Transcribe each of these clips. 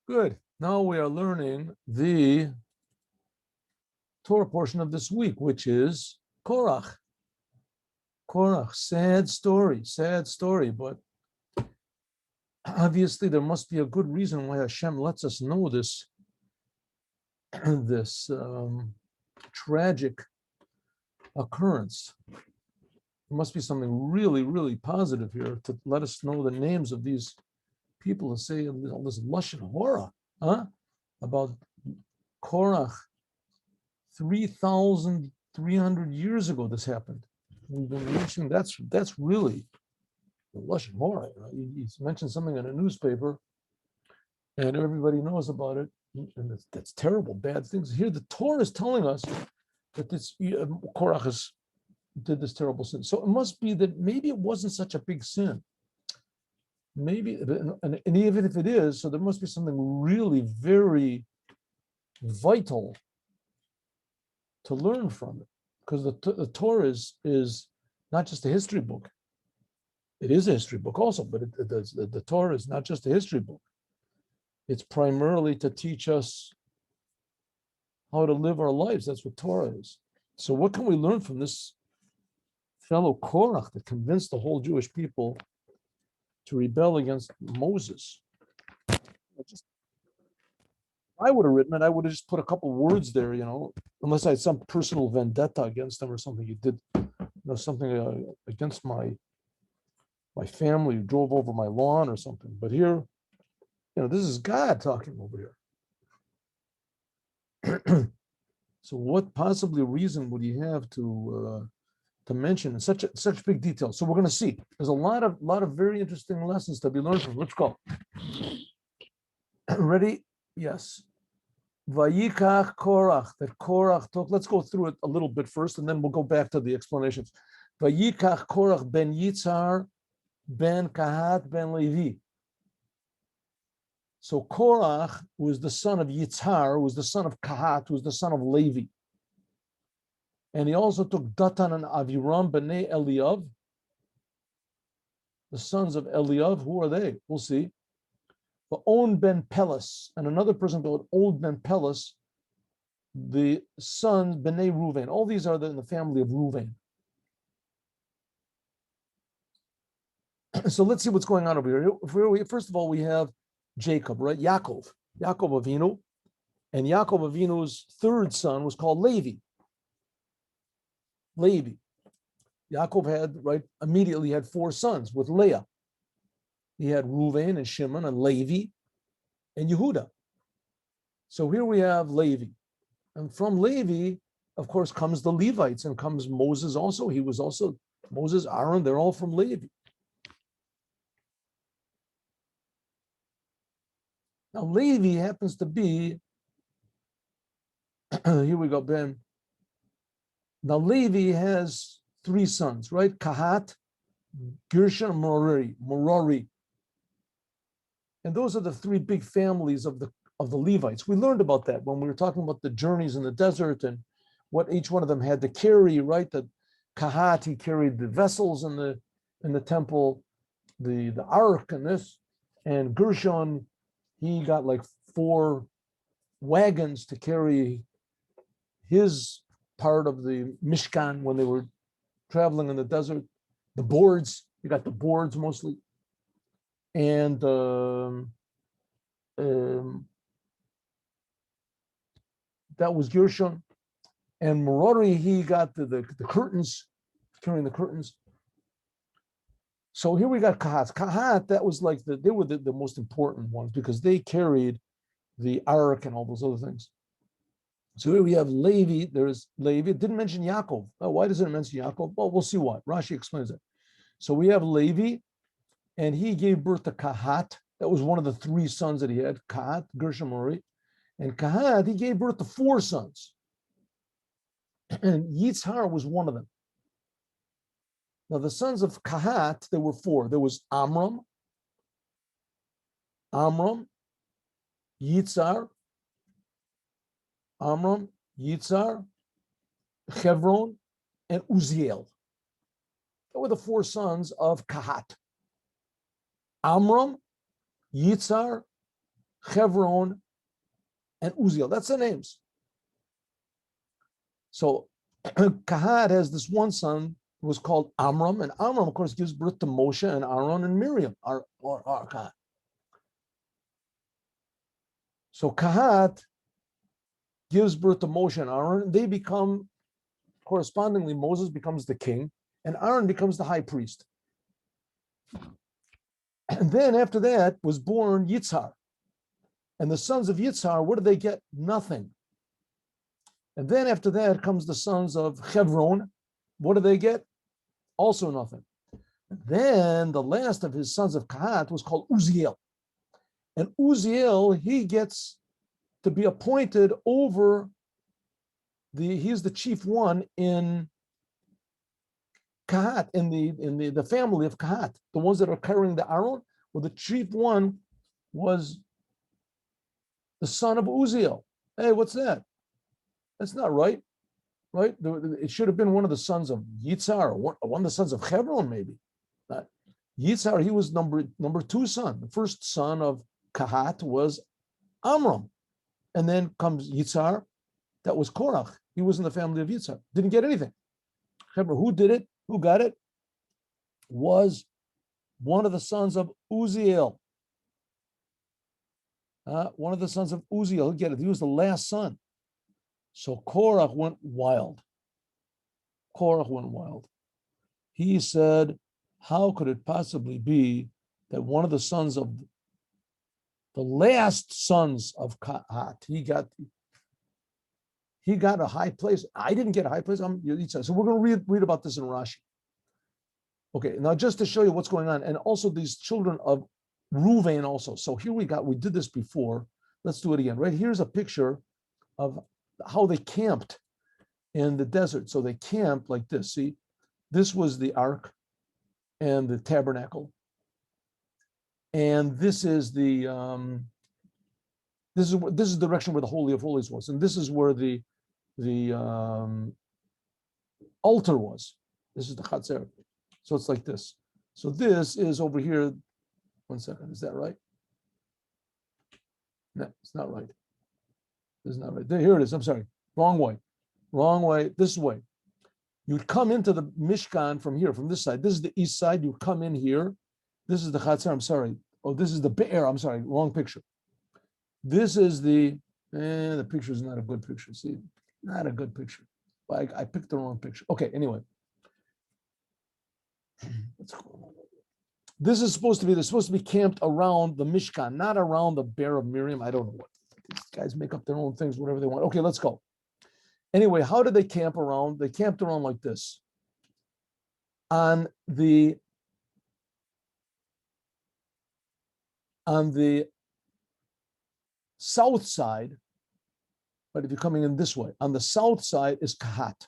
Good. Now we are learning the Torah portion of this week, which is Korach. Korach, sad story, but obviously there must be a good reason why Hashem lets us know this, this tragic occurrence. There must be something really, really positive here to let us know the names of these people and say all this lashon hora, about Korach. 3,300 years ago, this happened. We've been mentioning that's really the lashon hora. He's mentioned something in a newspaper, and everybody knows about it, and that's terrible, bad things. Here, the Torah is telling us that this Korach did this terrible sin. So it must be that maybe it wasn't such a big sin. Maybe, and even if it is, so there must be something really very vital to learn from it, because the Torah is not just a history book. It is a history book also, but the Torah is not just a history book. It's primarily to teach us how to live our lives. That's what Torah is. So what can we learn from this fellow Korach that convinced the whole Jewish people to rebel against Moses? I would have written it, I would have just put a couple words there, unless I had some personal vendetta against them or something. You did, something against my family, you drove over my lawn or something. But here, this is God talking over here. So what possibly reason would he have to mention in such big detail? So we're going to see. There's a lot of very interesting lessons to be learned from. Let's go. Ready? Yes. Vayikach Korach, that Korach took. Let's go through it a little bit first, and then we'll go back to the explanations. Vayikach Korach ben Yitzhar ben Kahat ben Levi. So Korach was the son of Yitzhar, was the son of Kahat, was the son of Levi. And he also took Datan and Aviram b'nei Eliav, the sons of Eliav. Who are they? We'll see. But On ben Pelas, and another person called Old ben Pelas, the sons b'nei Ruvain. All these are in the family of Ruvain. So let's see what's going on over here. First of all, we have Jacob, right? Yaakov Avinu, and Yaakov Avinu's third son was called Levi. Yaakov immediately had four sons with Leah. He had Reuven and Shimon and Levi and Yehuda. So here we have Levi. And from Levi, of course, comes the Levites and comes Moses also. He was also Moses, Aaron, they're all from Levi. Now, Levi happens to be, here we go, Ben. Now, Levi has three sons, right? Kahat, Gershon, and Merari. And those are the three big families of the Levites. We learned about that when we were talking about the journeys in the desert and what each one of them had to carry, right? That Kahat, he carried the vessels in the temple, the ark and this, and Gershon, he got like 4 wagons to carry his part of the Mishkan when they were traveling in the desert. The boards, you got the boards mostly. And that was Gershon. And Merari, he got the curtains, carrying the curtains. So here we got Kahat. Kahat, that was like they were the most important ones because they carried the ark and all those other things. So here we have Levi. There's Levi. It didn't mention Yaakov. Why doesn't it mention Yaakov? Well, we'll see why. Rashi explains it. So we have Levi, and he gave birth to Kahat. That was one of the 3 sons that he had, Kahat, Gershon, Merari. And Kahat, he gave birth to 4 sons. And Yitzhar was one of them. Now, the sons of Kahat, there were 4. There was Amram, Yitzhar, Chevron, and Uziel. That were the 4 sons of Kahat. Amram, Yitzhar, Chevron, and Uziel. That's the names. So Kahat has this one son who was called Amram, and Amram, of course, gives birth to Moshe and Aaron and Miriam, or Kahat. So Kahat gives birth to Moshe and Aaron. They become, correspondingly, Moses becomes the king, and Aaron becomes the high priest. And then after that was born Yitzhar. And the sons of Yitzhar, what do they get? Nothing. And then after that comes the sons of Chevron. What do they get? Also nothing. And then the last of his sons of Kahat was called Uziel. And Uziel, he gets to be appointed over he's the chief one in Kahat, in the family of Kahat, the ones that are carrying the Aaron. Well, the chief one was the son of Uziel. Hey, what's that? That's not right, right? It should have been one of the sons of Yitzhar, or one of the sons of Chevron, maybe. Yitzhar, he was number two son. The first son of Kahat was Amram. And then comes Yitzhar, that was Korach. He was in the family of Yitzhar. Didn't get anything. Who did it? Who got it? Was one of the sons of Uziel. One of the sons of Uziel. Who get it? He was the last son. So Korach went wild. He said, how could it possibly be that one of the sons of the last sons of Kahat, he got a high place. I didn't get a high place. So we're going to read about this in Rashi. Okay, now just to show you what's going on, and also these children of Ruvain also. So here we did this before. Let's do it again. Right here's a picture of how they camped in the desert. So they camped like this. See, this was the ark and the tabernacle, and this is the this is the direction where the Holy of Holies was, and this is where the altar was. This is the Chatzer. So it's like this. So this is over here. 1 second. Is that right? No, it's not right. This is not right. Here it is. I'm sorry. Wrong way. Wrong way. This way. You'd come into the Mishkan from here, from this side. This is the east side. You come in here. This is the Chatzer. I'm sorry. Oh, this is the Be'er. I'm sorry. Wrong picture. This is the picture is not a good picture. See, not a good picture. I picked the wrong picture. Okay, anyway. This is supposed to be, they're supposed to be camped around the Mishkan, not around the Bear of Miriam. I don't know what. These guys make up their own things, whatever they want. Okay, let's go. Anyway, how did they camp around? They camped around like this. On the south side, but if you're coming in this way, on the south side is Kahat.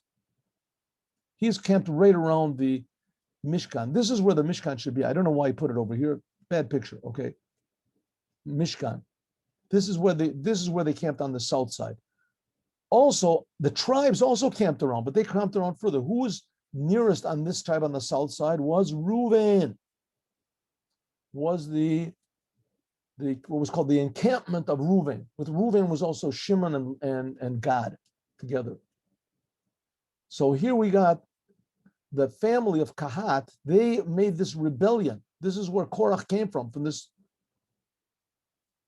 He's camped right around the Mishkan. This is where the Mishkan should be. I don't know why he put it over here. Bad picture. Okay. Mishkan. This is where they camped on the south side. Also, the tribes also camped around, but they camped around further. Who was nearest on this tribe on the south side was Reuven. Was the what was called the encampment of Reuven. With Reuven was also Shimon and Gad together. So here we got the family of Kahat. They made this rebellion. This is where Korach came from this,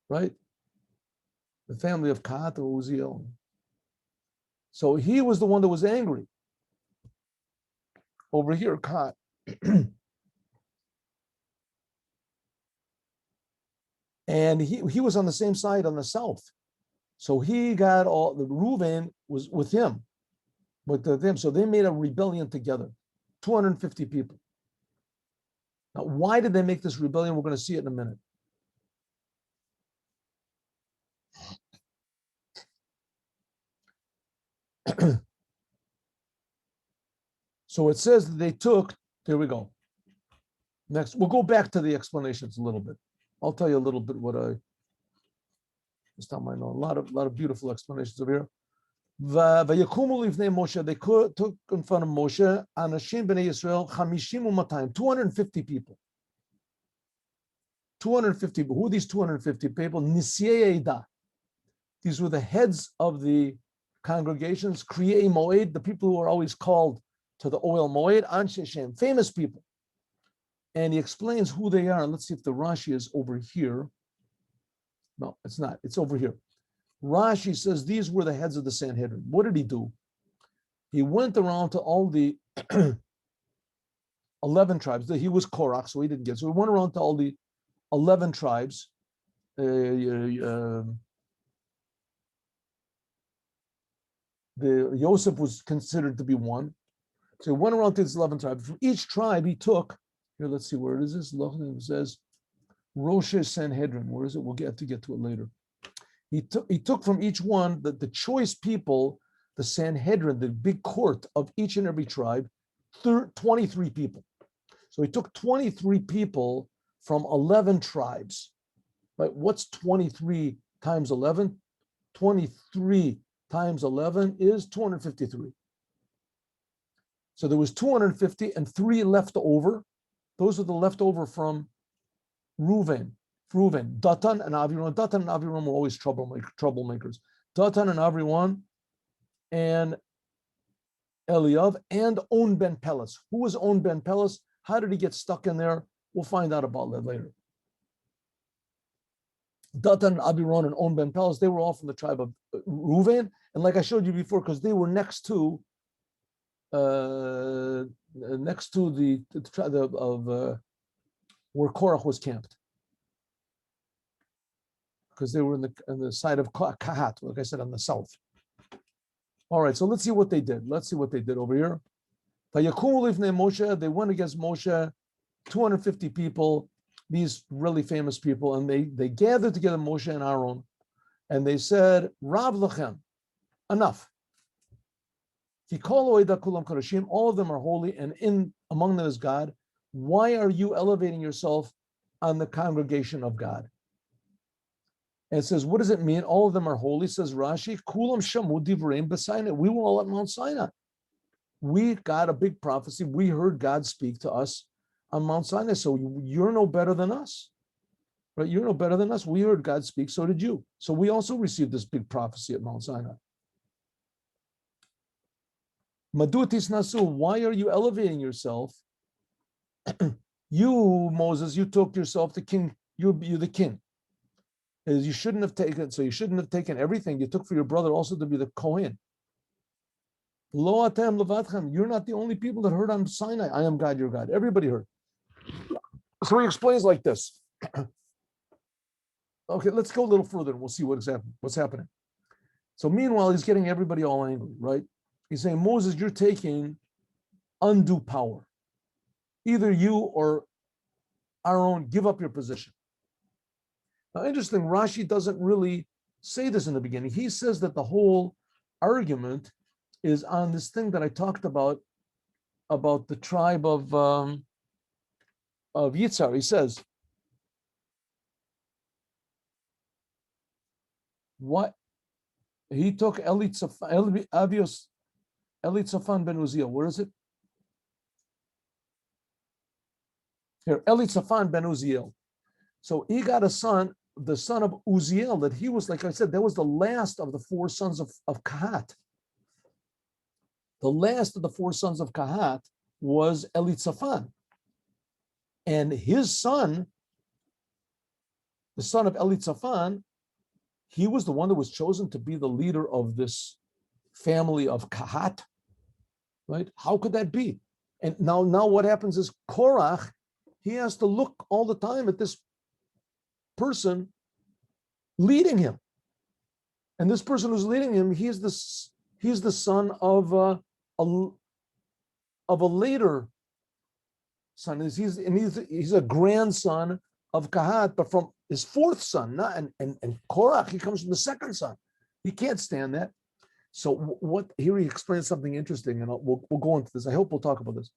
right? The family of Kahat or Uziel. So he was the one that was angry. Over here, Kahat. And he was on the same side on the south. So he got all, the Reuven was with him, with them. So they made a rebellion together, 250 people. Now, why did they make this rebellion? We're going to see it in a minute. So it says that they took, there we go. Next, we'll go back to the explanations a little bit. I'll tell you a little bit what this time I know. A lot of beautiful explanations over here. Moshe, they took in front of Moshe, Anashim b'nei Yisrael, 50 250 people. 250, who are these 250 people? Nisiyei Eda. These were the heads of the congregations, Kriyei Moed, the people who are always called to the Oil Moed, Anshe Shem, famous people. And he explains who they are. Let's see if the Rashi is over here. No, it's not. It's over here. Rashi says these were the heads of the Sanhedrin. What did he do? He went around to all the 11 tribes. He was Korach, so he didn't get. So he went around to all the 11 tribes. The Yosef was considered to be one. So he went around to his 11 tribes. From each tribe, he took, here, let's see, where it is this? It says, Rosh Sanhedrin. Where is it? We'll get to it later. He took from each one the choice people, the Sanhedrin, the big court of each and every tribe, 23 people. So he took 23 people from 11 tribes. Right? What's 23 times 11? 23 times 11 is 253. So there was 250 and 3 left over. Those are the leftover from Reuven, Datan and Aviram. Datan and Aviram were always troublemakers. Datan and Aviram and Eliav and On ben Pelas. Who was On ben Pelas? How did he get stuck in there? We'll find out about that later. Datan and Abiron and On ben Pelas, they were all from the tribe of Reuven. And like I showed you before, because they were next to the tribe of where Korach was camped, because they were on the side of Kahat, like I said, on the south. All right, so let's see what they did. Let's see what they did over here. Moshe, they went against Moshe, 250 people, these really famous people, and they gathered together Moshe and Aaron, and they said, Rav Lechem, enough. All of them are holy, and among them is God. Why are you elevating yourself on the congregation of God? And it says, what does it mean? All of them are holy, says Rashi. Kulam shamu divreim b'Sinai. We were all at Mount Sinai. We got a big prophecy. We heard God speak to us on Mount Sinai. So you're no better than us, right? You're no better than us. We heard God speak. So did you. So we also received this big prophecy at Mount Sinai. Madutis nasu. Why are you elevating yourself? You, Moses, you took yourself the king. You're the king. You shouldn't have taken. So you shouldn't have taken everything. You took for your brother also to be the Kohen. Lo atem levadchem. You're not the only people that heard on Sinai. I am God, your God. Everybody heard. So he explains like this. Okay, let's go a little further and we'll see what's happening. So meanwhile, he's getting everybody all angry, right? He's saying, Moses, you're taking undue power. Either you or Aaron, give up your position. Now, interesting, Rashi doesn't really say this in the beginning. He says that the whole argument is on this thing that I talked about the tribe of Yitzhar. He says, what he took Elitzaphan ben Uziel. Where is it? Here, Elitzaphan ben Uziel. So he got a son, the son of Uziel, that he was, like I said, that was the last of the 4 sons of Kahat. The last of the 4 sons of Kahat was Elitzaphan. And his son, the son of Elitzaphan, he was the one that was chosen to be the leader of this family of Kahat, right? How could that be? And now what happens is Korach, he has to look all the time at this person leading him. And this person who's leading him, he's the son of a later son. He's a grandson of Kahat, but from his 4th son. And Korach, he comes from the 2nd son. He can't stand that. So what here he explains something interesting, and we'll go into this. I hope we'll talk about this.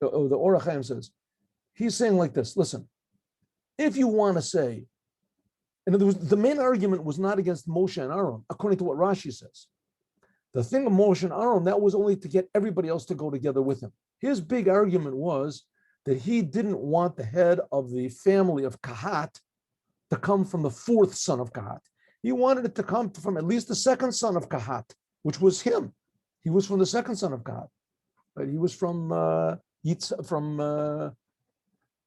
The Ohr HaChaim says, he's saying like this, listen, if you want to say, in other words, the main argument was not against Moshe and Aaron, according to what Rashi says. The thing of Moshe and Aaron, that was only to get everybody else to go together with him. His big argument was that he didn't want the head of the family of Kahat to come from the fourth son of Kahat. He wanted it to come from at least the second son of Kahat, which was him. He was from the second son of Kahat. Right? He was from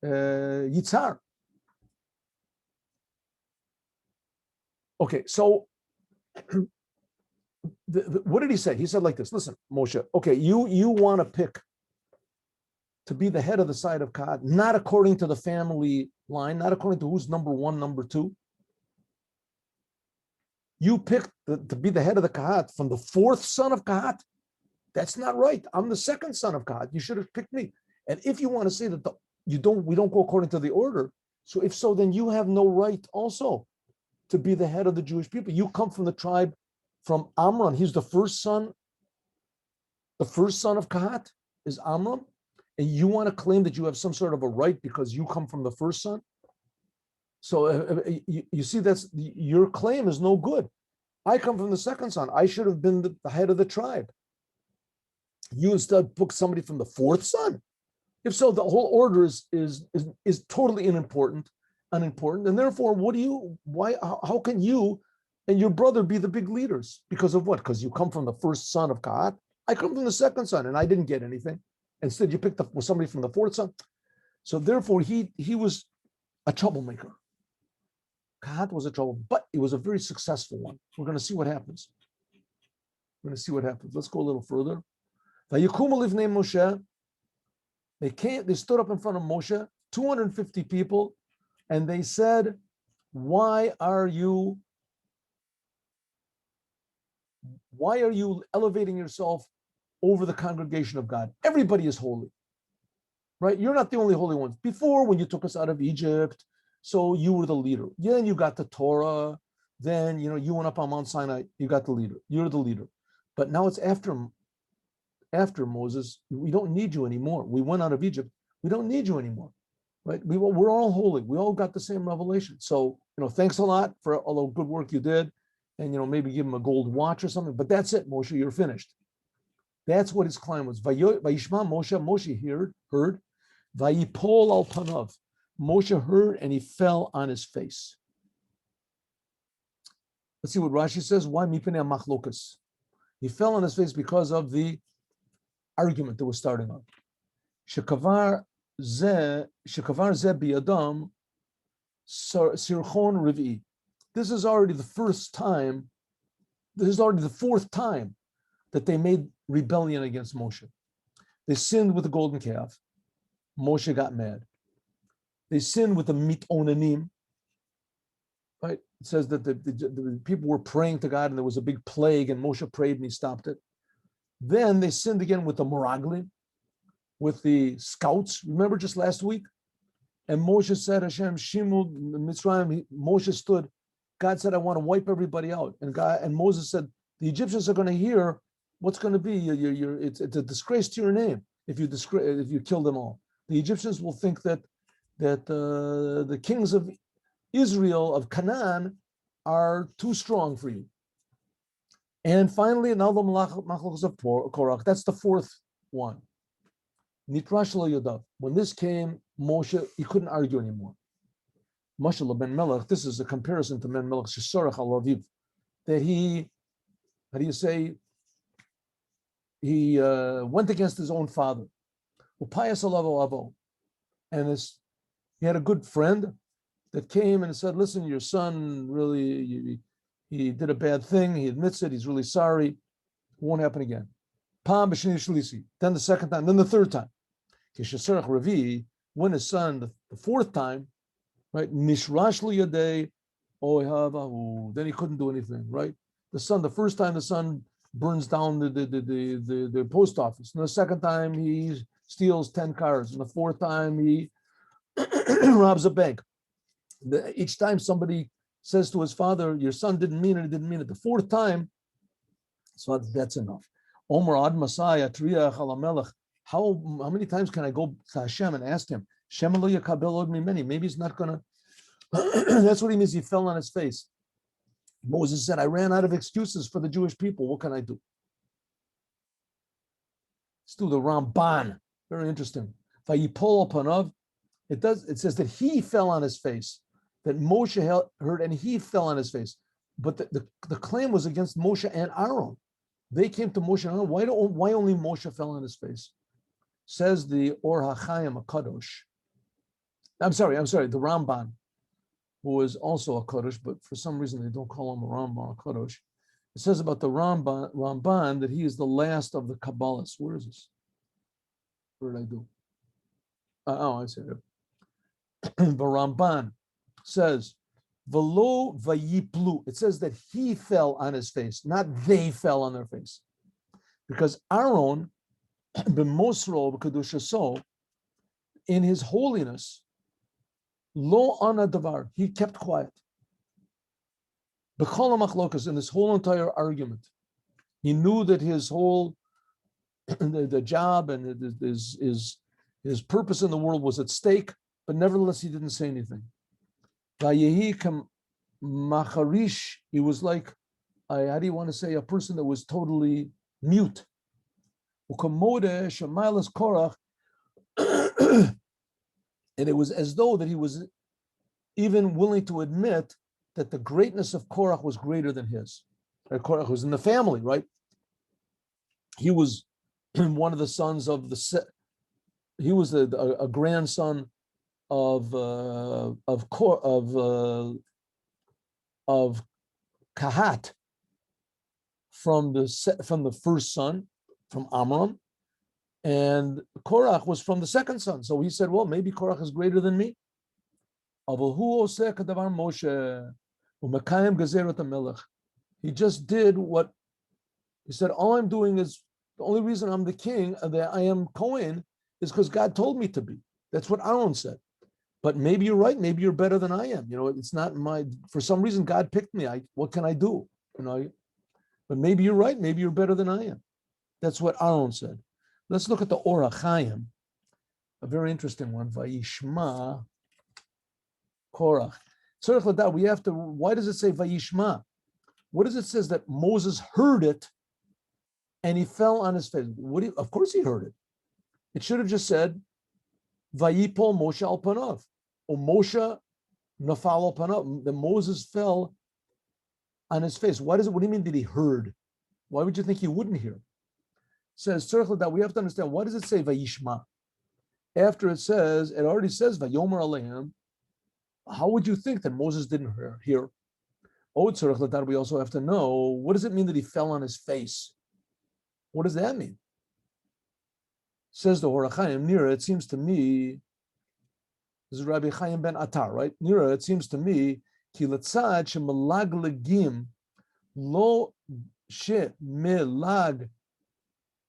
Yitzhar. Okay, so what did he say? He said like this, listen, Moshe, okay, you want to pick to be the head of the side of Kahat, not according to the family line, not according to who's number one, number two. You picked to be the head of the Kahat from the fourth son of Kahat. That's not right. I'm the second son of Kahat. You should have picked me. And if you want to say that we don't go according to the order, so if so, then you have no right also to be the head of the Jewish people. You come from the tribe from Amram. He's the first son. The first son of Kahat is Amram. And you want to claim that you have some sort of a right because you come from the first son? So you see, that's your claim is no good. I come from the second son. I should have been the head of the tribe. You instead book somebody from the fourth son. If so, the whole order is totally unimportant, and therefore, how can you and your brother be the big leaders? Because of what? Because you come from the first son of Kahat. I come from the second son, and I didn't get anything. Instead, you picked up somebody from the fourth son. So therefore, he was a troublemaker. Kahat was a trouble, but it was a very successful one. We're going to see what happens. Let's go a little further. Moshe. They stood up in front of Moshe, 250 people, and they said, why are you elevating yourself over the congregation of God? Everybody is holy, right? You're not the only holy ones. Before, when you took us out of Egypt, so you were the leader. Then you got the Torah. Then, you went up on Mount Sinai. You got the leader. You're the leader. But now it's after Moses. We don't need you anymore. We went out of Egypt. We don't need you anymore, right? We're all holy. We all got the same revelation. So, thanks a lot for all the good work you did. And, maybe give him a gold watch or something. But that's it, Moshe. You're finished. That's what his claim was. Vayishma Moshe heard. Vayipol al panav. Moshe heard and he fell on his face. Let's see what Rashi says. Why mipnei machlokas? He fell on his face because of the argument that was starting up. Shekavar ze biyadam sirchon revi. This is already the fourth time that they made rebellion against Moshe. They sinned with the golden calf. Moshe got mad. They sinned with the mitonanim. Right? It says that the people were praying to God and there was a big plague and Moshe prayed and he stopped it. Then they sinned again with the Meraglim, with the scouts. Remember just last week? And Moshe said, Hashem, Shimu, Mitzrayim, Moshe stood. God said, I want to wipe everybody out. And Moses said, the Egyptians are going to hear what's going to be. It's a disgrace to your name if you kill them all. The Egyptians will think that the kings of Israel, of Canaan, are too strong for you. And finally, now the Machlokes of Korach, that's the fourth one. Nitrash lo yodav. When this came, Moshe, he couldn't argue anymore. Mashal ben Melech, this is a comparison to Ben Melech, Shesarach al Aviv, that he went against his own father. Upayas alavo avo. And he had a good friend that came and said, listen, your son really, he did a bad thing. He admits it. He's really sorry. It won't happen again. Pam b'sheni shlisi. Then the second time. Then the third time. Kishasarach Ravi, when his son, the fourth time, right? Mishrash li yadei ohavahu. Then he couldn't do anything, right? The first time the son burns down the post office. And the second time he steals 10 cars. And the fourth time he robs a bank. Each time somebody says to his father, your son didn't mean it, he didn't mean it. The fourth time, so that's enough. Omer ad Masaya Triach ala Melech. How many times can I go to Hashem and ask him? Maybe he's not gonna. That's what he means. He fell on his face. Moses said, I ran out of excuses for the Jewish people. What can I do? Let's do the Ramban. Very interesting. Vayipol panav. It says that he fell on his face, that Moshe heard and he fell on his face. But the claim was against Moshe and Aaron. They came to Moshe and Aaron. Why only Moshe fell on his face? Says the Ohr HaChaim, a Kadosh. I'm sorry, the Ramban, who is also a Kadosh, but for some reason they don't call him a Ramban, a Kadosh. It says about the Ramban that he is the last of the Kabbalists. Where is this? Where did I do? I see it. The Ramban says, "Velo vayiplu." It says that he fell on his face, not they fell on their face, because Aaron, b'mosro b'kedushaso, in his holiness, lo ana davar, he kept quiet. B'chol machlokas, in this whole entire argument, he knew that his whole the job and his purpose in the world was at stake. But nevertheless, he didn't say anything. Vayehi kam macharish, he was like, how do you want to say, a person that was totally mute. Ukamode shemailas Korach, and it was as though that he was even willing to admit that the greatness of Korach was greater than his. Korach was in the family, right? He was one of the sons of he was a grandson of Kahat from the first son, from Amram, and Korach was from the second son. So he said, well, maybe Korach is greater than me. He just did what he said. All I'm doing is, the only reason I'm the king, that I am Cohen, is because God told me to be. That's what Aaron said. But maybe you're right. Maybe you're better than I am. It's not for some reason, God picked me. What can I do? But maybe you're right. Maybe you're better than I am. That's what Aaron said. Let's look at the Ohr HaChaim, a very interesting one. Vayishma Korach. We have to, why does it say Vayishma? What does it says that Moses heard it and he fell on his face? Of course he heard it. It should have just said, Vayipol Moshe al panav, or Moshe nafal al panav. The Moses fell on his face. What do you mean that he heard? Why would you think he wouldn't hear? It says that we have to understand, why does it say Vayishma? After it already says Vayomer Aleim. How would you think that Moses didn't hear? We also have to know, what does it mean that he fell on his face? What does that mean? Says the Ohr HaChaim, Nira, it seems to me, this is Rabbi Chaim ben Atar, right? Nira, it seems to me, ki letzad shemelag legim lo shemelag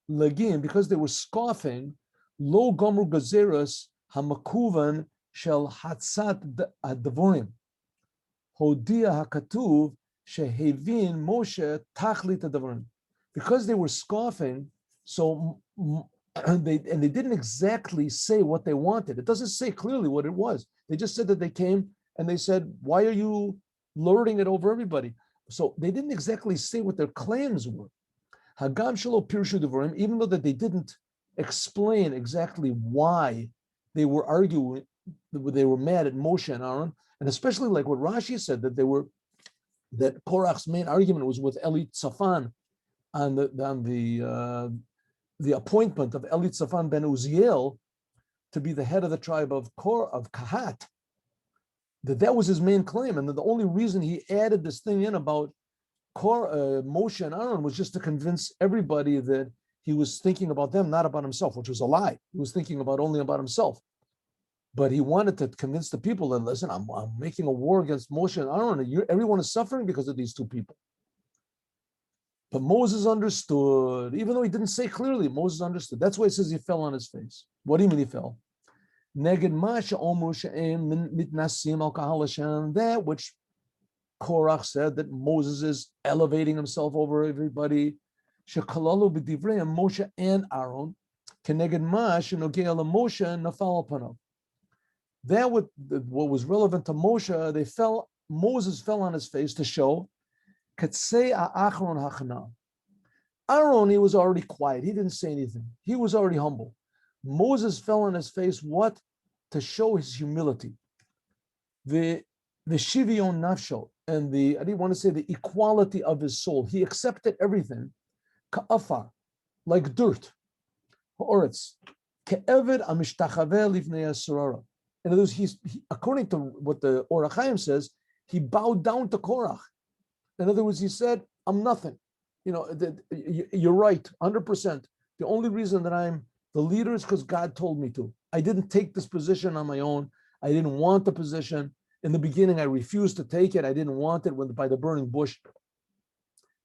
legim, because they were scoffing, lo gomru gazeras hamakuvan shel hatzat adavorim, hodia hakatuv shehevin Moshe tachlit adavorim. Because they were scoffing, so they didn't exactly say what they wanted. It doesn't say clearly what it was. They just said that they came and they said, why are you lording it over everybody? So they didn't exactly say what their claims were. Hagam shelo pirshu devarim, even though that they didn't explain exactly why they were arguing, they were mad at Moshe and Aaron, and especially like what Rashi said, that Korach's main argument was with Eli Tzafan on the appointment of Eli Tzafan ben Uziel to be the head of the tribe of Kahat. That was his main claim, and the only reason he added this thing in about Moshe and Aaron was just to convince everybody that he was thinking about them, not about himself, which was a lie. He was thinking only about himself. But he wanted to convince the people that, listen, I'm making a war against Moshe and Aaron. Everyone is suffering because of these two people. But Moses understood, even though he didn't say clearly, Moses understood. That's why it says he fell on his face. What do you mean he fell? That which Korach said, that Moses is elevating himself over everybody. Moshe and Aaron. That what was relevant to Moshe, Moses fell on his face to show Aaron, he was already quiet. He didn't say anything. He was already humble. Moses fell on his face, what? To show his humility. The shivion nafsho, and I didn't want to say the equality of his soul. He accepted everything, ka'afar, like dirt, ha'oretz, ke'eved amishtachaveh livnei asarara. In other words, according to what the Ohr HaChaim says, he bowed down to Korach. In other words, he said, I'm nothing. You're right, 100%. The only reason that I'm the leader is because God told me to. I didn't take this position on my own. I didn't want the position. In the beginning, I refused to take it. I didn't want it by the burning bush.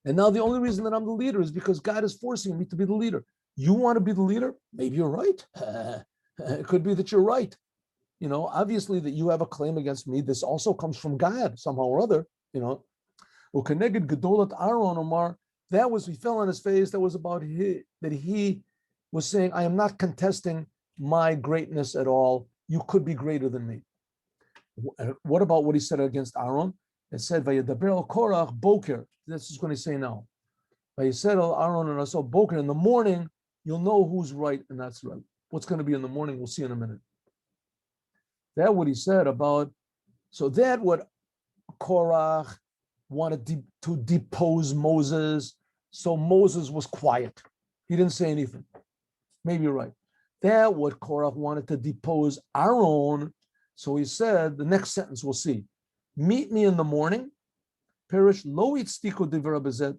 And now the only reason that I'm the leader is because God is forcing me to be the leader. You want to be the leader? Maybe you're right. It could be that you're right. Obviously that you have a claim against me. This also comes from God somehow or other. Ukeneged gedolat Aaron Omar. That was, he fell on his face. That was about that he was saying, I am not contesting my greatness at all. You could be greater than me. What about what he said against Aaron? It said, Vayedaber al Korach boker. This is what he's saying now. Vayesaid al Aaron and also boker. In the morning, you'll know who's right and that's right. What's going to be in the morning, we'll see in a minute. That what he said about, so that what Korach wanted to depose Moses. So Moses was quiet. He didn't say anything. Maybe you're right. That what Korach wanted to depose Aaron. So he said, the next sentence we'll see. Meet me in the morning. Perish lo itztiku divra bezet.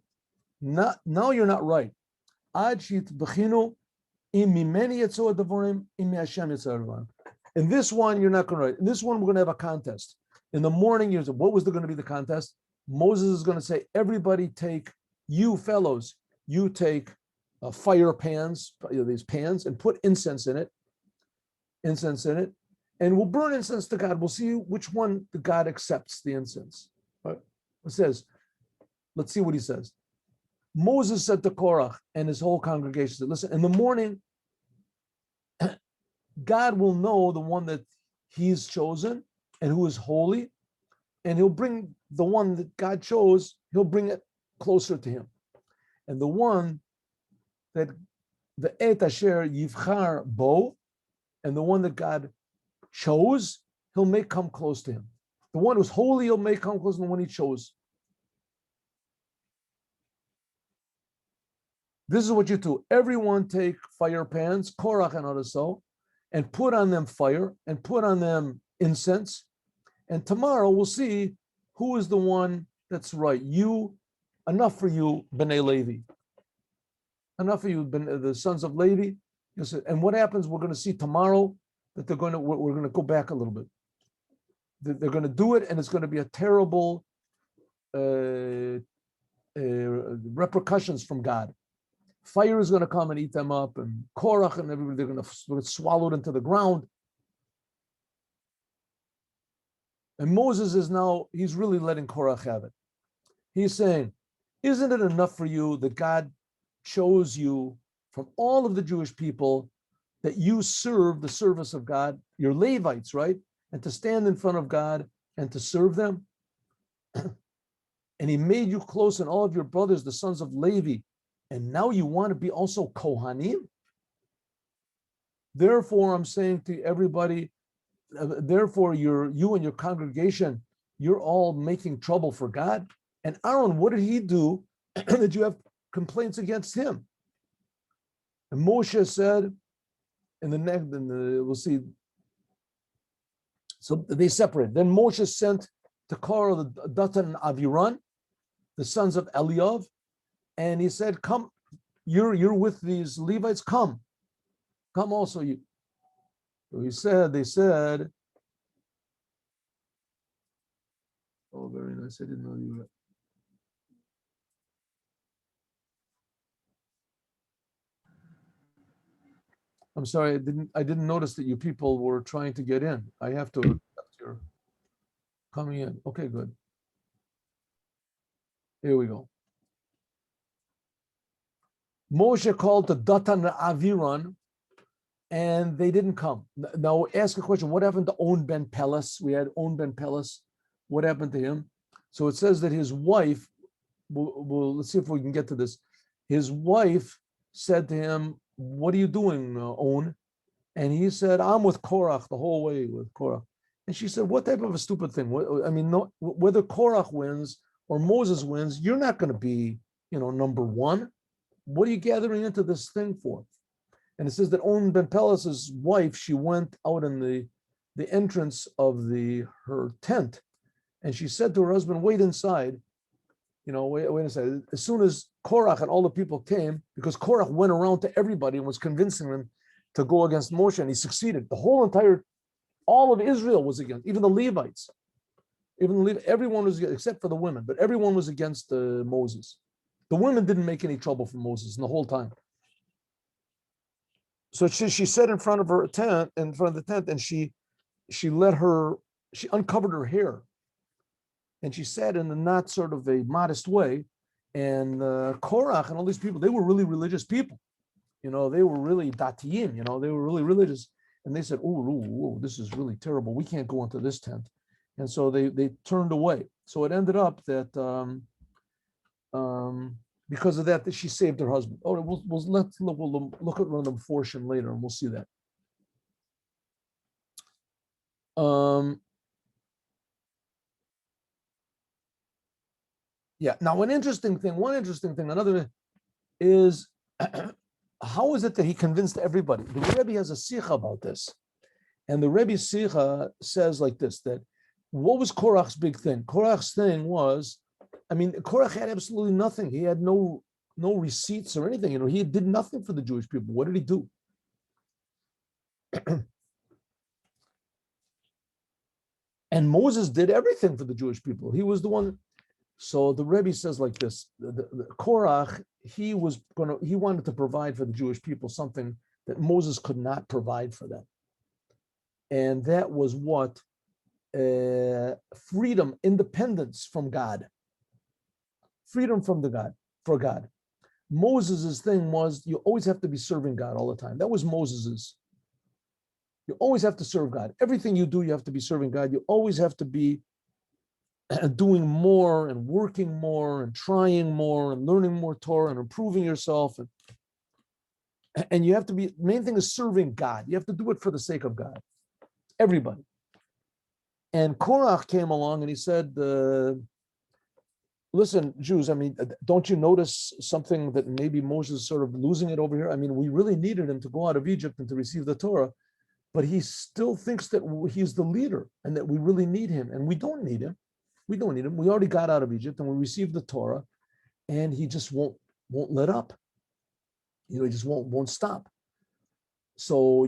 Now you're not right. Ad shit bechinu im mimeni yetzoa devorim im Hashem yetzoa devorim. In this one, you're not going to write. In this one, we're going to have a contest. In the morning, what was going to be the contest? Moses is going to say, everybody take, you fellows, you take fire pans, these pans, and put incense in it, and we'll burn incense to God. We'll see which one the God accepts the incense. Right? It says, let's see what he says. Moses said to Korach and his whole congregation, said, listen, in the morning, God will know the one that he's chosen and who is holy, and he'll bring the one that God chose, he'll bring it closer to him. And the one that the et asher yivchar bo, and the one that God chose, he'll make come close to him. The one who's holy, he'll make come close to the one he chose. This is what you do. Everyone take fire pans, Korach and others so, and put on them fire and put on them incense. And tomorrow we'll see who is the one that's right. You, enough for you, B'nai Levi. Enough for you, the sons of Levi. And what happens, we're going to see tomorrow that we're going to go back a little bit. They're going to do it, and it's going to be a terrible repercussions from God. Fire is going to come and eat them up, and Korach and everybody, they're going to swallow it into the ground. And Moses is now, he's really letting Korach have it. He's saying, isn't it enough for you that God chose you from all of the Jewish people, that you serve the service of God, you're Levites, right? And to stand in front of God and to serve them. And he made you close, and all of your brothers, the sons of Levi, and now you want to be also Kohanim? Therefore, I'm saying to everybody, therefore you and your congregation, you're all making trouble for God. And Aaron, what did he do that you have complaints against him? And Moshe said, we'll see. So they separate. Then Moshe sent to Korah, Datan and Aviran, the sons of Eliav, and he said, come, you're with these Levites, come also you. So they said, oh, very nice, I didn't know you were. I'm sorry, I didn't notice that you people were trying to get in. I have to accept your coming in. Okay, good. Here we go. Moshe called to Datan and Aviran, and they didn't come. Now ask a question, what happened to On ben Pelas? We had On ben Pelas. What happened to him? So it says that his wife, let's see if we can get to this. His wife said to him, what are you doing, On? And he said, I'm with Korach the whole way with Korach. And she said, what type of a stupid thing? I mean, no, whether Korach wins or Moses wins, you're not going to be, number one. What are you gathering into this thing for? And it says that On Ben Pelas's wife, she went out in the entrance of her tent, and she said to her husband, wait inside. Wait a second. As soon as Korach and all the people came, because Korach went around to everybody and was convincing them to go against Moshe, and he succeeded. All of Israel was against, even the Levites. Everyone was, except for the women, but everyone was against Moses. The women didn't make any trouble for Moses in the whole time. So she sat in front of the tent, and she uncovered her hair, and she sat in a not sort of a modest way. And Korach and all these people, they were really religious people. They were really datiyim, they were really religious. And they said, oh, this is really terrible. We can't go into this tent. And so they turned away. So it ended up that because of that she saved her husband. Oh, we'll look at one of them portion later, and we'll see that. Yeah. Now, one interesting thing, another is how is it that he convinced everybody? The Rebbe has a sikha about this. And the Rebbe's sikha says like this, that what was Korach's big thing? Korach's thing was, Korach had absolutely nothing. He had no receipts or anything. He did nothing for the Jewish people. What did he do? And Moses did everything for the Jewish people. He was the one. So the Rebbe says like this: the Korach, he wanted to provide for the Jewish people something that Moses could not provide for them, and that was what freedom, independence from God, freedom from for God. Moses's thing was you always have to be serving God all the time. That was Moses's. You always have to serve God. Everything you do, you have to be serving God. You always have to be doing more and working more and trying more and learning more Torah and improving yourself. And you have to be, main thing is serving God. You have to do it for the sake of God. Everybody. And Korach came along and he said, listen, Jews, don't you notice something that maybe Moses is sort of losing it over here? We really needed him to go out of Egypt and to receive the Torah, but he still thinks that he's the leader and that we really need him. And we don't need him. We don't need him. We already got out of Egypt and we received the Torah, and he just won't let up. He just won't stop. So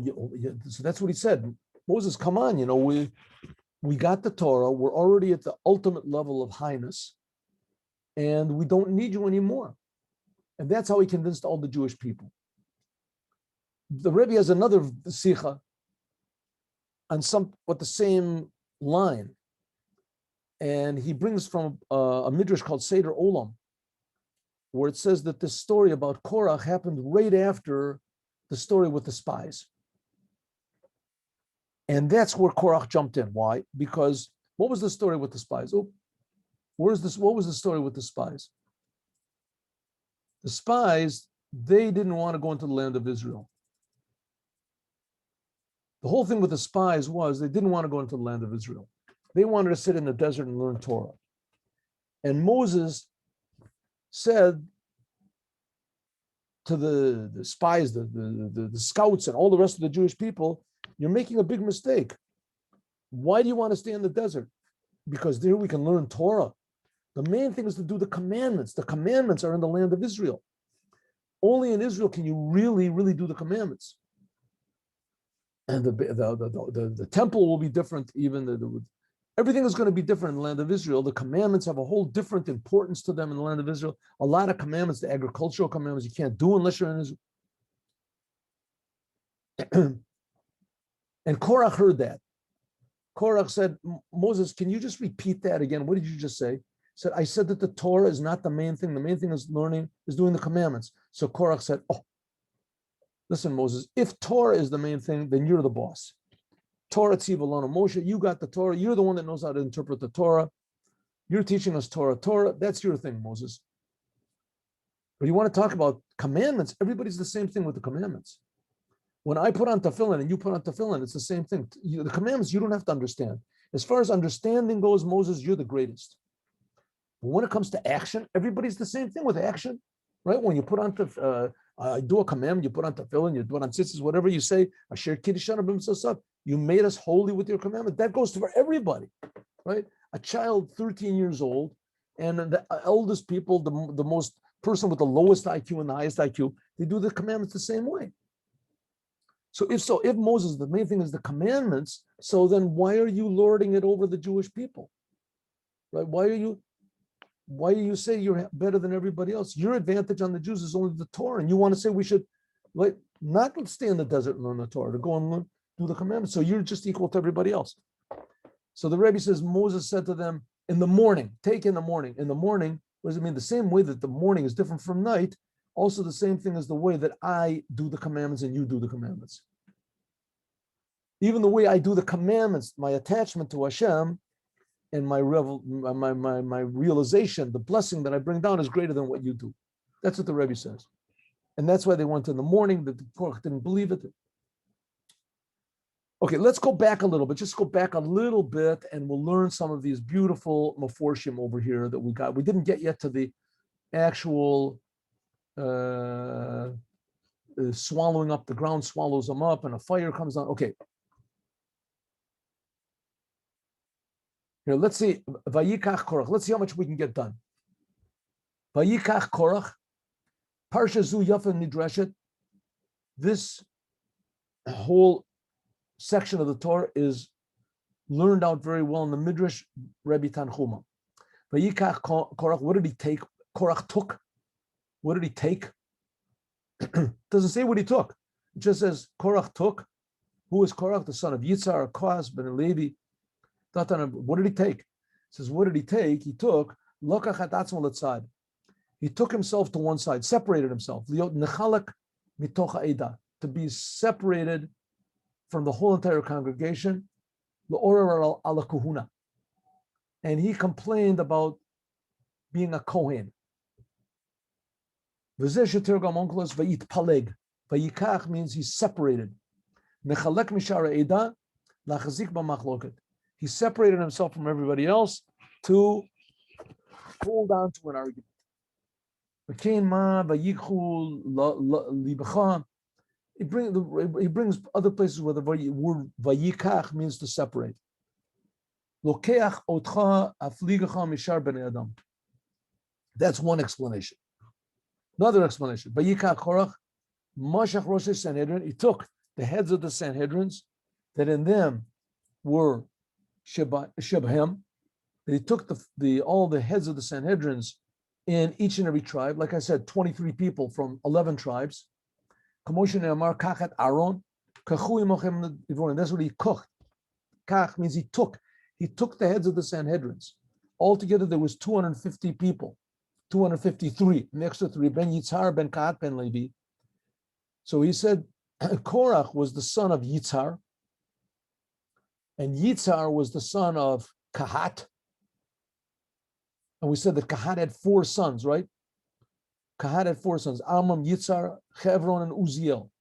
that's what he said. Moses, come on, we got the Torah. We're already at the ultimate level of highness, and we don't need you anymore. And that's how he convinced all the Jewish people. The Rebbe has another sikha on the same line. And he brings from a midrash called Seder Olam, where it says that this story about Korach happened right after the story with the spies. And that's where Korach jumped in. Why? Because what was the story with the spies? What was the story with the spies? The spies, they didn't want to go into the land of Israel. The whole thing with the spies was they didn't want to go into the land of Israel. They wanted to sit in the desert and learn Torah. And Moses said to the spies, the scouts, and all the rest of the Jewish people, you're making a big mistake. Why do you want to stay in the desert? Because there we can learn Torah. The main thing is to do the commandments. The commandments are in the land of Israel. Only in Israel can you really, really do the commandments. And the temple will be different, even everything is going to be different in the land of Israel. The commandments have a whole different importance to them in the land of Israel. A lot of commandments, the agricultural commandments, you can't do unless you're in Israel. And Korach heard that. Korach said, Moses, can you just repeat that again? What did you just say? He said, I said that the Torah is not the main thing. The main thing is doing the commandments. So Korach said, listen, Moses, if Torah is the main thing, then you're the boss. Torah tziva lanu Moshe, you got the Torah. You're the one that knows how to interpret the Torah. You're teaching us Torah. Torah, that's your thing, Moses. But you want to talk about commandments, everybody's the same thing with the commandments. When I put on tefillin and you put on tefillin, it's the same thing. The commandments you don't have to understand. As far as understanding goes, Moses, you're the greatest. But when it comes to action, everybody's the same thing with action, right? When you put on do a commandment, you put on tefillin, you put on tzitzis, whatever you say, asher kiddushan b'mitzvot, you made us holy with your commandment. That goes for everybody, right? A child 13 years old and the eldest people, the most person with the lowest IQ and the highest IQ, they do the commandments the same way. So if Moses, the main thing is the commandments, so then why are you lording it over the Jewish people? Right? Why do you say you're better than everybody else? Your advantage on the Jews is only the Torah, and you want to say we should not stay in the desert and learn the Torah, to go and do the commandments. So you're just equal to everybody else. So the Rebbe says Moses said to them, in the morning, take in the morning. In the morning, what does it mean? The same way that the morning is different from night, also the same thing as the way that I do the commandments and you do the commandments. Even the way I do the commandments, my attachment to Hashem and my realization, the blessing that I bring down is greater than what you do. That's what the Rebbe says. And that's why they went in the morning, the Korach didn't believe it. Okay, let's go back a little bit. Just go back a little bit and we'll learn some of these beautiful maforshim over here that we got. We didn't get yet to the actual swallowing up, the ground swallows them up and a fire comes down. Okay. Here, let's see, Vayikach Korach. Let's see how much we can get done. Vayikach Korach, Parsha Zu Yafa Nidreshet. This whole section of the Torah is learned out very well in the Midrash Rebbe Tanchuma. Vayikach Korach, what did he take? Korach took. What did he take? Doesn't say what he took. It just says Korach took. Who is Korach? The son of Yitzhar, Koaz, Ben Levi. What did he take? It says, what did he take? He took he took himself to one side, separated himself. To be separated from the whole entire congregation. And he complained about being a Kohen. Vayikach means he's separated. He separated himself from everybody else to hold on to an argument. He brings other places where the word vayikach means to separate. That's one explanation. Another explanation. Vayikach Korach, Mashach Rosh Sanhedrin. He took the heads of the Sanhedrins, that in them were Shebhem, that he took all the heads of the Sanhedrins in each and every tribe. Like I said, 23 people from 11 tribes. Kachat Aaron. That's what he cooked. Kach means he took. He took the heads of the Sanhedrins. Altogether, there was 250 people, 253. And the extra 3, Ben Yitzhar, Ben Kahat, Ben Levi. So he said, Korach was the son of Yitzhar, and Yitzhar was the son of Kahat. And we said that Kahat had 4 sons, right? Kahat had 4 sons, Amram, Yitzhar, Chevron, and Uziel.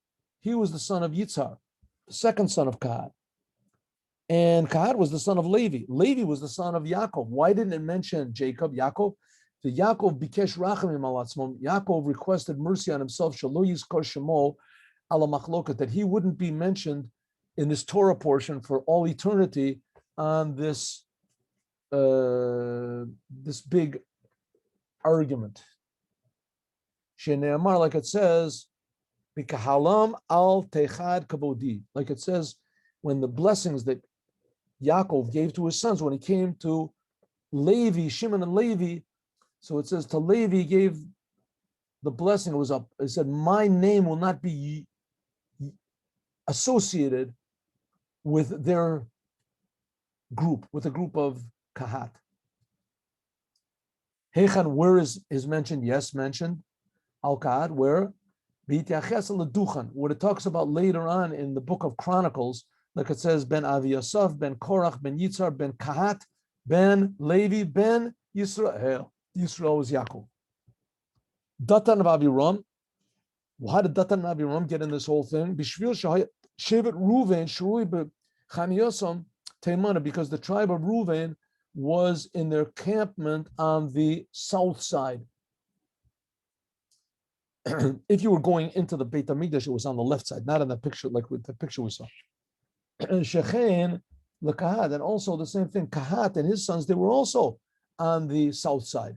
He was the son of Yitzhar, the second son of Kahat. And Kahat was the son of Levi. Levi was the son of Yaakov. Why didn't it mention Jacob, Yaakov? The Yaakov bikesh rachamim al atzmo. Yaakov requested mercy on himself, shelo yizkor shemo ala machloket, that he wouldn't be mentioned in this Torah portion for all eternity on this this big argument. Shene'amar, like it says, b'kahalam al techad kabodi, like it says when the blessings that Yaakov gave to his sons when he came to Levi, Shimon and Levi. So it says to Levi gave the blessing. It was up. It said, "My name will not be associated with their group, with a group of Kahat." Hechan, where is mentioned? Yes, mentioned. Al Kahat, where? What it talks about later on in the book of Chronicles, like it says, Ben Avi Yosef, Ben Korach, Ben Yitzhar, Ben Kahat, Ben Levi, Ben Yisrael. Yisrael was Yaakov. Datan of Aviram, How did Datan and Aviram get in this whole thing? Bishvil Shevet Ruven Shrui B'Chaniyosam Teimana, because the tribe of Ruven was in their encampment on the south side. If you were going into the Beit HaMikdash, it was on the left side, not in the picture like with the picture we saw. And Shechen LeKahat, and also the same thing, Kahat and his sons, they were also on the south side.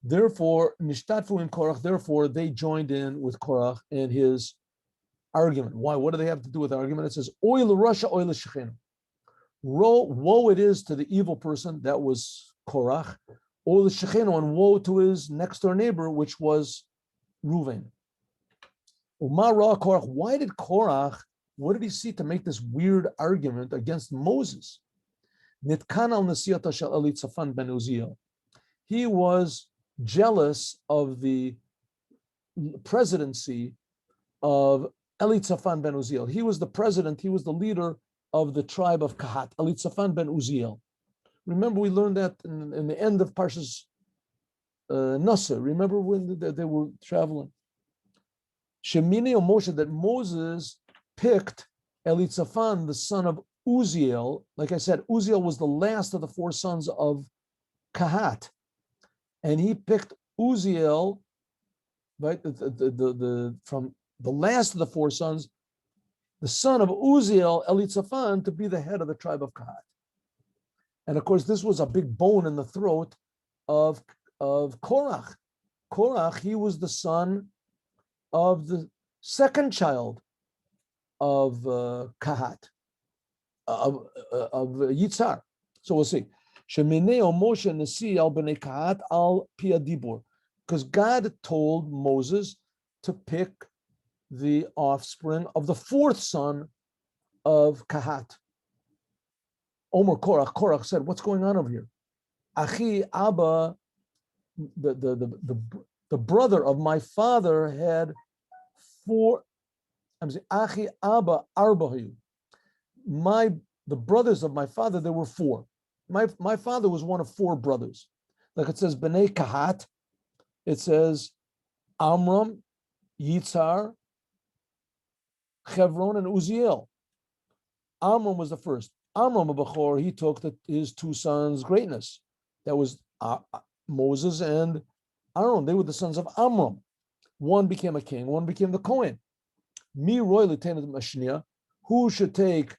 Therefore, Nishtadfu in Korach, therefore they joined in with Korach in his argument. Why? What do they have to do with the argument? It says, Oil Russia, oil Shechin. Woe it is to the evil person, that was Korach, oil Shechin, and woe to his next door neighbor, which was Reuven. Umar Korach, why did Korach, what did he see to make this weird argument against Moses? Nitkan al Nasiyata shel Elitzafan ben Uziel. He was jealous of the presidency of Elitzafan ben Uziel. He was the president, he was the leader of the tribe of Kahat, Elitzafan ben Uziel. Remember, we learned that in the end of Parshas Nasser. Remember when they were traveling? Shemini or Moshe, that Moses picked Elitzafan, the son of Uziel. Like I said, Uziel was the last of the four sons of Kahat. And he picked Uziel, right, from the last of the four sons, the son of Uziel, Elitzafan, to be the head of the tribe of Kahat. And of course, this was a big bone in the throat of Korach. Korach, he was the son of the second child of Kahat, of Yitzhar. So we'll see. Shemineo Moshe Nasi al b'nei Kahat al pia dibur, because God told Moses to pick the offspring of the fourth son of Kahat. Omer Korach said, "What's going on over here? Achi Abba, the brother of my father had four. I'm saying Achi Abba Arbahu. The brothers of my father, there were four. My father was one of four brothers. Like it says, B'nai Kahat, it says Amram, Yitzhar, Chevron, and Uziel. Amram was the first. Amram Bechor, he took his two sons' greatness. That was Moses and Aaron. They were the sons of Amram. One became a king, one became the Kohen. Mi roy lieutenant Mashnia, who should take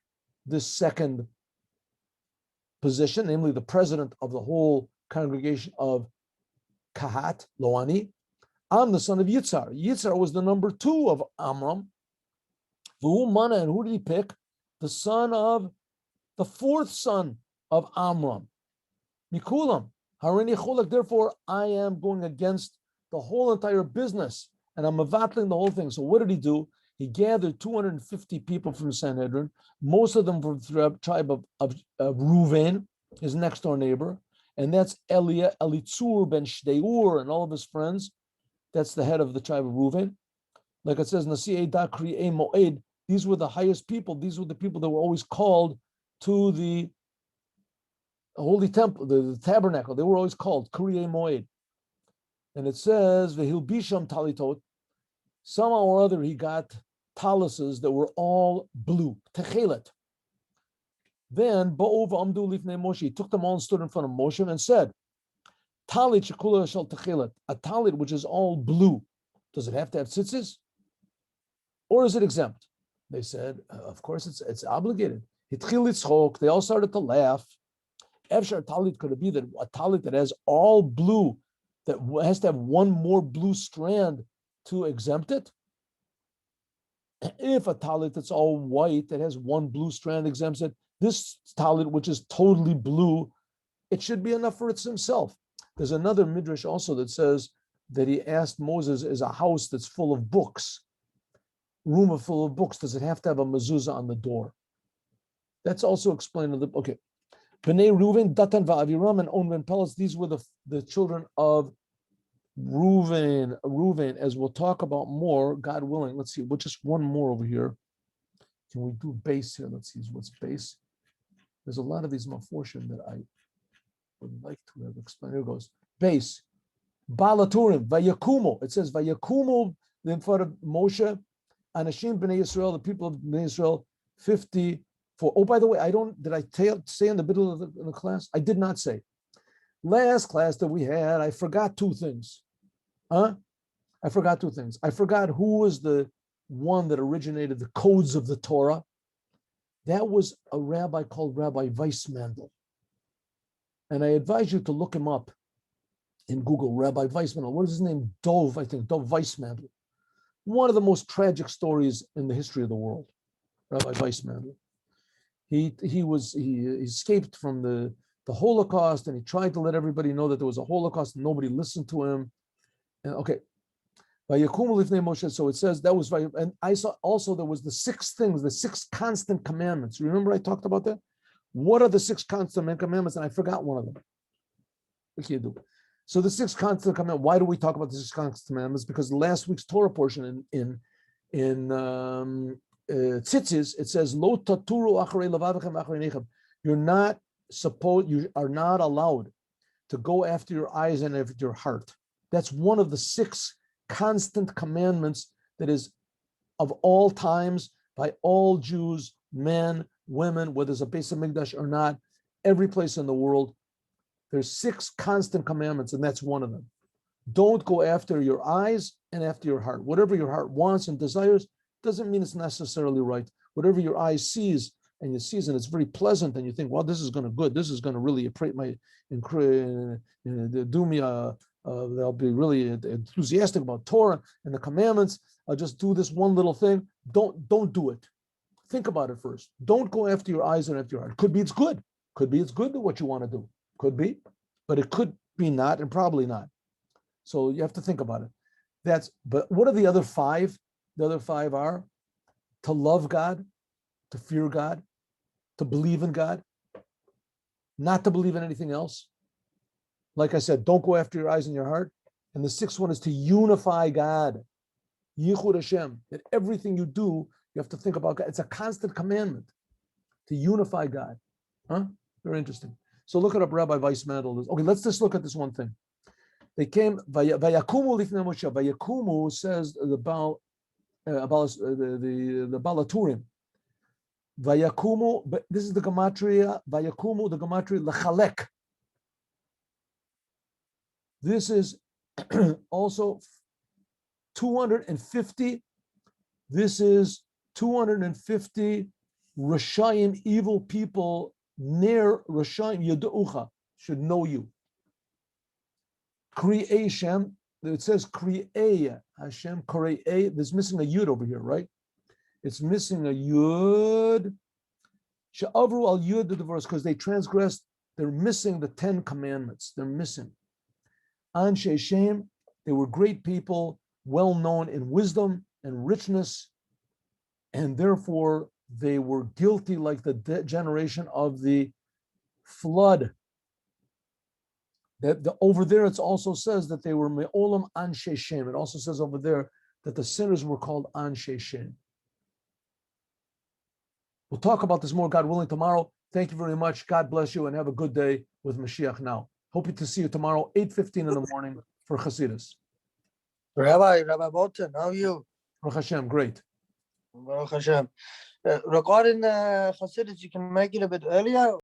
this second position, namely the president of the whole congregation of Kahat, Loani. I'm the son of Yitzhar. Yitzhar was the number two of Amram. Mana, and who did he pick? The son of the fourth son of Amram. Mikulam. Harini Cholak. Therefore, I am going against the whole entire business, and I'm avattling the whole thing. So what did he do? He gathered 250 people from Sanhedrin, most of them from the tribe of Reuven, his next door neighbor, and that's Elitzur ben Shdeur and all of his friends. That's the head of the tribe of Reuven. Like it says, Nasi Edah Kri'ei Moed, these were the highest people. These were the people that were always called to the holy temple, the tabernacle. They were always called Kri'ei Moed. And it says, Vehil Bisham Talitot, somehow or other he got taluses that were all blue, techelet. Then Ba'ov Amdu Lifnei Moshe, he took them all and stood in front of Moshe and said, Talit Shekula Shel Techelet, a talit which is all blue, does it have to have tzitzis? Or is it exempt? They said, of course it's obligated. Hitchil Yitzchok, they all started to laugh. Efshar talit, could it be that a talit that has all blue, that has to have one more blue strand to exempt it? If a talit that's all white, that has one blue strand exempts it, this talit, which is totally blue, it should be enough for it himself. There's another midrash also that says that he asked Moses, is a house that's full of books, room full of books, does it have to have a mezuzah on the door? That's also explained in the, okay. B'nai Reuven, Datan va'Aviram, and On ben Pelas, these were the children of Reuven, as we'll talk about more, God willing. Let's see, just one more over here. Can we do base here? Let's see what's base. There's a lot of these maforshim that I would like to have explained. Here goes. Base. Bal HaTurim, Vayakumo. It says Vayakumo in front of Moshe, Anashim Bnei Yisrael, the people of Bnei Yisrael, 54. Oh, by the way, did I say in the middle of the class? I did not say. Last class that we had, I forgot two things. I forgot two things. I forgot who was the one that originated the codes of the Torah. That was a rabbi called Rabbi Weissmandel. And I advise you to look him up in Google, Rabbi Weissmandel. What is his name? Dov Weissmandel. One of the most tragic stories in the history of the world, Rabbi Weissmandel. He escaped from the Holocaust, and he tried to let everybody know that there was a Holocaust, and nobody listened to him. And okay. So it says that was right. And I saw also there was the 6 things, the 6 constant commandments. Remember I talked about that? What are the 6 constant commandments? And I forgot one of them. What can you do? So the 6 constant commandments. Why do we talk about the 6 constant commandments? Because last week's Torah portion in Tzitzis, it says, "Lo taturu acharei levavechem acharei nechem." You are not allowed to go after your eyes and after your heart. That's one of the 6 constant commandments that is of all times by all Jews, men, women, whether it's a Beis Hamikdash or not, every place in the world. There's 6 constant commandments, and that's one of them. Don't go after your eyes and after your heart. Whatever your heart wants and desires doesn't mean it's necessarily right. Whatever your eye sees and you see and it's very pleasant, and you think, well, this is going to good. This is going to really do me they'll be really enthusiastic about Torah and the commandments. I'll just do this one little thing. Don't do it. Think about it first. Don't go after your eyes and after your heart. Could be it's good. Could be it's good to what you want to do. Could be, but it could be not, and probably not. So you have to think about it. But what are the other 5? The other 5 are to love God, to fear God, to believe in God, not to believe in anything else. Like I said, don't go after your eyes and your heart. And the 6th one is to unify God. Yichud Hashem. That everything you do, you have to think about God. It's a constant commandment to unify God. Very interesting. So look it up, Rabbi Weissmandel. Okay, let's just look at this one thing. They came, Vayakumu lifnei Moshe. Vayakumu says the Bal HaTurim. Vayakumu, but this is the gematria. Vayakumu, the gematria lechalek. This is also 250. This is 250 Rashayim, evil people near Rashayim Yadu'ucha, should know you. Kri'ei Shem, it says Kri'ei Hashem, Kri'ei, there's missing a Yud over here, right? It's missing a Yud. She'avru al Yud, the verse, because they transgressed, they're missing the 10 commandments. They're missing. Anshe Shem, they were great people, well known in wisdom and richness, and therefore they were guilty like the generation of the flood. Over there, it also says that they were me'olam anshe Shem. It also says over there that the sinners were called anshe Shem. We'll talk about this more, God willing, tomorrow. Thank you very much. God bless you, and have a good day with Mashiach now. Hope to see you tomorrow, 8:15 in the morning for Chassidus. Rabbi Bolton, how are you? Baruch Hashem, great. Baruch Hashem. Regarding Chassidus, you can make it a bit earlier.